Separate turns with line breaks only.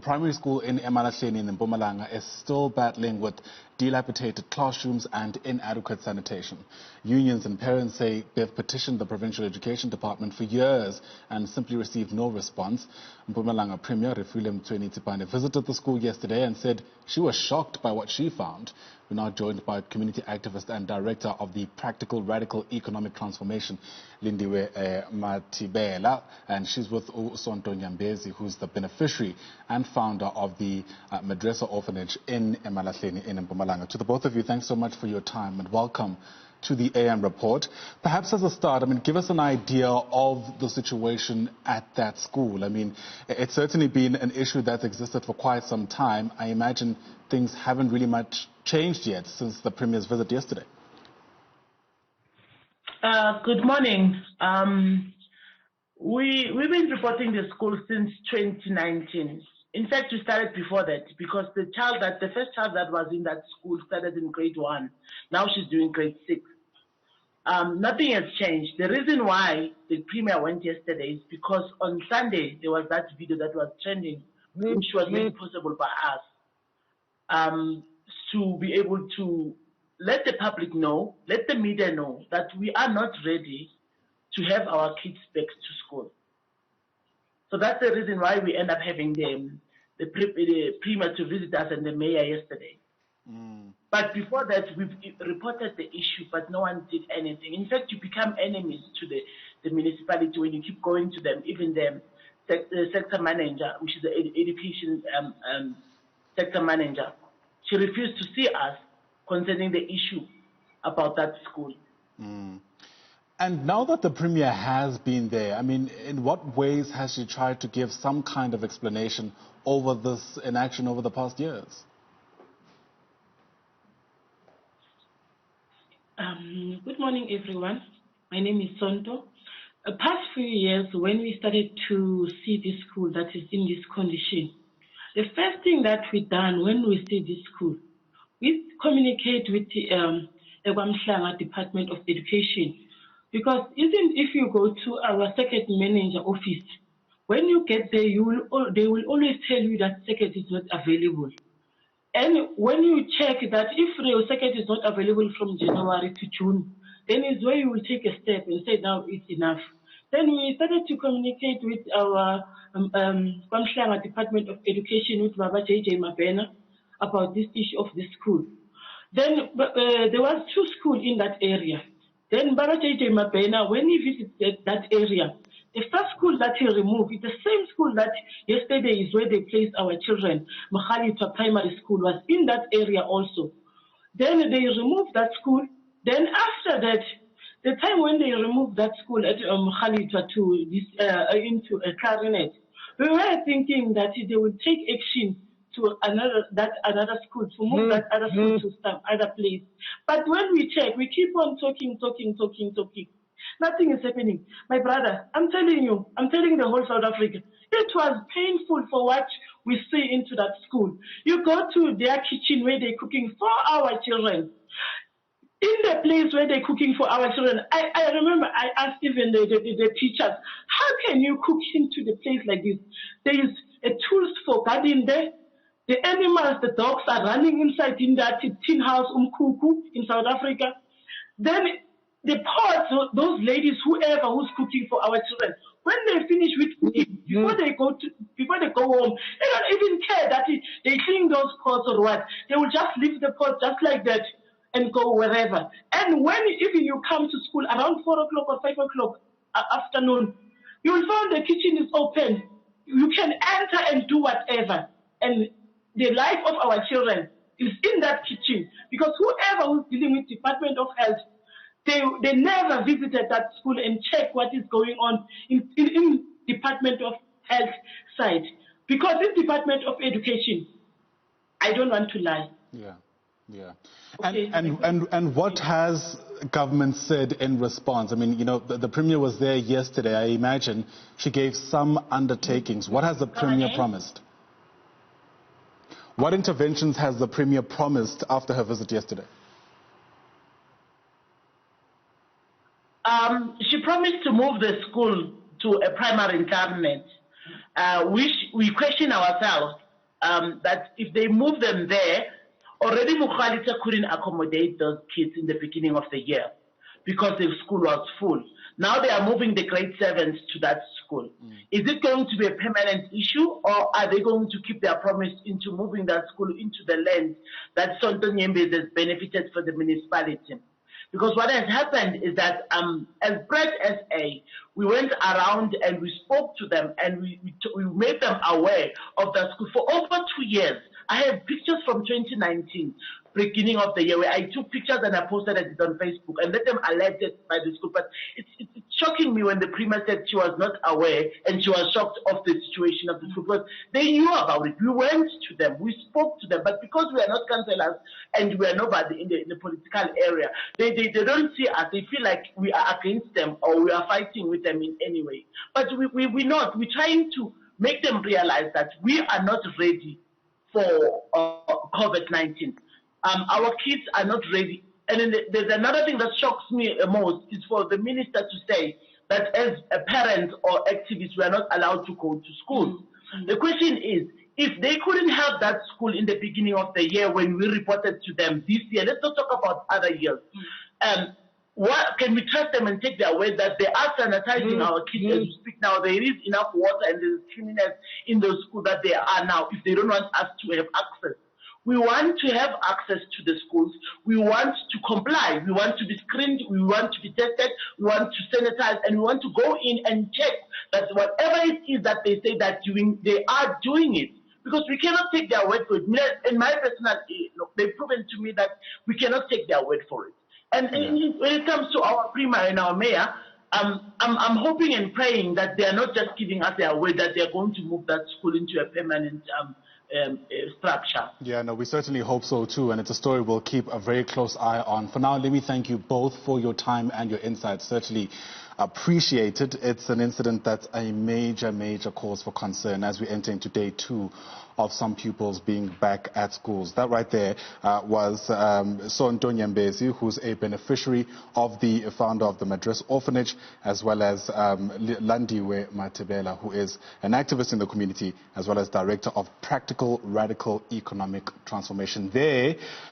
primary school in eMalahleni in Mpumalanga is still battling with dilapidated classrooms and inadequate sanitation. Unions and parents say they've petitioned the Provincial Education Department for years and simply received no response. Mpumalanga Premier Refilwe Mthweni-Tsipane visited the school yesterday and said she was shocked by what she found. We're now joined by community activist and director of the Practical Radical Economic Transformation, Landiwe Mathibela, and she's with Sonto Nyambezi, who's the beneficiary and founder of the Madrasa Orphanage in eMalahleni in Mpumalanga. To the both of you, thanks so much for your time and welcome to the AM report. Perhaps as a start, give us an idea of the situation at that school. It's certainly been an issue that's existed for quite some time. I imagine things haven't really much changed yet since the Premier's visit yesterday.
Good morning. We've been reporting the school since 2019. In fact, we started before that because the first child that was in that school started in grade 1. Now she's doing grade 6. Nothing has changed. The reason why the Premier went yesterday is because on Sunday there was that video that was trending, which was made possible by us to be able to let the public know, let the media know that we are not ready to have our kids back to school. So that's the reason why we end up having the Premier to visit us and the Mayor yesterday. But before that, we've reported the issue, but no one did anything. In fact, you become enemies to the municipality when you keep going to them. Even the sector manager, which is the education sector manager, she refused to see us concerning the issue about that school.
And now that the Premier has been there, in what ways has she tried to give some kind of explanation over this inaction over the past years?
Good morning, everyone. My name is Sonto. The past few years, when we started to see this school that is in this condition, the first thing that we done when we see this school, we communicate with the Mpumalanga Department of Education. Because even if you go to our second manager office, when you get there, they will always tell you that second is not available. And when you check that if the second is not available from January to June, then is where you will take a step and say, now it's enough. Then we started to communicate with our Mpumalanga Department of Education, with Baba J.J. Mabena, about this issue of the school. Then there was 2 schools in that area. Then Baba J.J. Mabena, when he visited that area, the first school that he removed is the same school that yesterday is where they placed our children. Makhalitwa Primary School was in that area also. Then they removed that school. Then after that, the time when they removed that school at Makhalitwa to this into a clarinet, we were thinking that they would take action to another school, to move that other school to some other place. But when we check, we keep on talking. Nothing is happening. My brother, I'm telling you, I'm telling the whole South Africa, it was painful for what we see into that school. You go to their kitchen where they're cooking for our children. In the place where they're cooking for our children, I remember I asked even the teachers, how can you cook into the place like this? There is a tools for gardening there. The animals, the dogs are running inside in that tin house, Umkuku, in South Africa. Then the pots, those ladies, whoever who's cooking for our children, when they finish with cooking, before they go home, they don't even care that they clean those pots or what. They will just leave the pot just like that and go wherever. And when even you come to school around 4 o'clock or 5 o'clock afternoon, you will find the kitchen is open. You can enter and do whatever. And the life of our children is in that kitchen, because whoever who's dealing with Department of Health, they never visited that school and check what is going on in Department of Health side. Because in Department of Education, I don't want to lie.
Yeah.
Okay.
And what has government said in response? The Premier was there yesterday. I imagine she gave some undertakings. What has the Premier promised? What interventions has the Premier promised after her visit yesterday?
She promised to move the school to a primary internet, which we question ourselves. that if they move them there, already Mukhalita couldn't accommodate those kids in the beginning of the year because the school was full. Now they are moving the grade 7s to that school. Is it going to be a permanent issue, or are they going to keep their promise into moving that school into the land that Sonto Nyembezi has benefited for the municipality? Because what has happened is that as Bread SA, we went around and we spoke to them and we made them aware of that school for over 2 years. I have pictures from 2019, beginning of the year, where I took pictures and I posted it on Facebook and let them alerted by the school. But it's shocking me when the Premier said she was not aware and she was shocked of the situation of the school, because they knew about it. We went to them, we spoke to them, but because we are not councillors and we are nobody in the political area, they don't see us. They feel like we are against them or we are fighting with them in any way. But we're not. We're trying to make them realize that we are not ready for COVID-19. Our kids are not ready. And then there's another thing that shocks me most is for the minister to say that as a parent or activist, we are not allowed to go to school. The question is, if they couldn't have that school in the beginning of the year when we reported to them this year, let's not talk about other years. What can we trust them and take their word that they are sanitizing our kids as we speak now? There is enough water and there's cleanliness in those schools that they are now, if they don't want us to have access. We want to have access to the schools. We want to comply. We want to be screened. We want to be tested. We want to sanitize, and we want to go in and check that whatever it is that they say that they are doing it. Because we cannot take their word for it. In my personal, they've proven to me that we cannot take their word for it. And when it comes to our Premier and our Mayor, I'm hoping and praying that they are not just giving us their word that they are going to move that school into a permanent structure.
Yeah, no, we certainly hope so too, and it's a story we'll keep a very close eye on. For now, let me thank you both for your time and your insights. Certainly appreciated. It's an incident that's a major cause for concern as we enter into day 2 of some pupils being back at schools. That right there was Sonto Nyembezi, who's a beneficiary of the founder of the Madras Orphanage, as well as Landiwe Mathibela, who is an activist in the community, as well as director of Practical Radical Economic Transformation. There